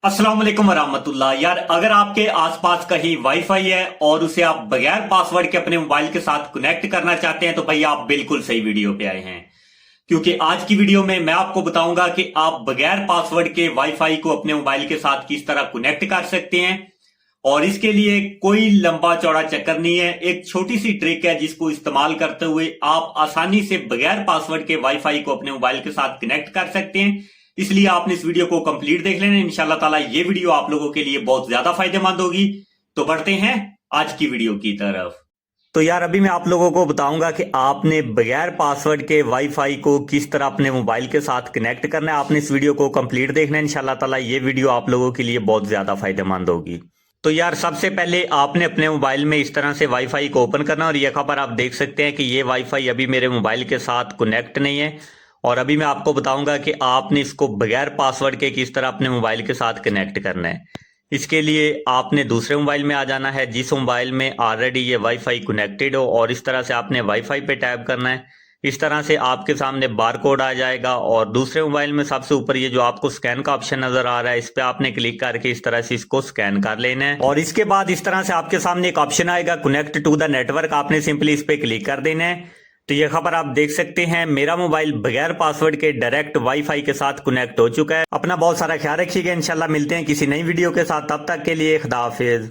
अस्सलाम वालेकुम वरहमतुल्लाह। यार अगर आपके आसपास कहीं वाईफाई है और उसे आप बगैर पासवर्ड के अपने मोबाइल के साथ कनेक्ट करना चाहते हैं तो भाई आप बिल्कुल सही वीडियो पे आए हैं, क्योंकि आज की वीडियो में मैं आपको बताऊंगा कि आप बगैर पासवर्ड के वाईफाई को अपने मोबाइल के साथ किस तरह कनेक्ट कर सकते हैं। और इसके लिए कोई लंबा चौड़ा चक्कर नहीं है, एक छोटी सी ट्रिक है जिसको इस्तेमाल करते हुए आप आसानी से बगैर पासवर्ड के वाईफाई को अपने मोबाइल के साथ कनेक्ट कर सकते हैं। इसलिए आपने इस वीडियो को कंप्लीट देख लेना, इंशाल्लाह ताला ये वीडियो आप लोगों के लिए बहुत ज्यादा फायदेमंद होगी। तो बढ़ते हैं आज की वीडियो की तरफ। तो यार अभी मैं आप लोगों को बताऊंगा कि आपने बगैर पासवर्ड के वाईफाई को किस तरह अपने मोबाइल के साथ कनेक्ट करना है। आपने इस वीडियो को कंप्लीट देखना है, इंशाल्लाह ताला ये वीडियो आप लोगों के लिए बहुत ज्यादा फायदेमंद होगी। तो यार सबसे पहले आपने अपने मोबाइल में इस तरह से वाईफाई को ओपन करना, और यहाँ पर आप देख सकते हैं कि ये वाईफाई अभी मेरे मोबाइल के साथ कनेक्ट नहीं है। और अभी मैं आपको बताऊंगा कि आपने इसको बगैर पासवर्ड के किस तरह अपने मोबाइल के साथ कनेक्ट करना है। इसके लिए आपने दूसरे मोबाइल में आ जाना है जिस मोबाइल में ऑलरेडी ये वाईफाई कनेक्टेड हो, और इस तरह से आपने वाईफाई पे टैप करना है। इस तरह से आपके सामने बार कोड आ जाएगा, और दूसरे मोबाइल में सबसे ऊपर ये जो आपको स्कैन का ऑप्शन नजर आ रहा है, इस पे आपने क्लिक करके इस तरह से इसको स्कैन कर लेना है। और इसके बाद इस तरह से आपके सामने एक ऑप्शन आएगा कनेक्ट टू द नेटवर्क, आपने सिंपली इस पे क्लिक कर देना है। तो ये खबर आप देख सकते हैं मेरा मोबाइल बगैर पासवर्ड के डायरेक्ट वाईफाई के साथ कनेक्ट हो चुका है। अपना बहुत सारा ख्याल रखिएगा, इंशाल्लाह मिलते हैं किसी नई वीडियो के साथ, तब तक के लिए खुदा हाफिज।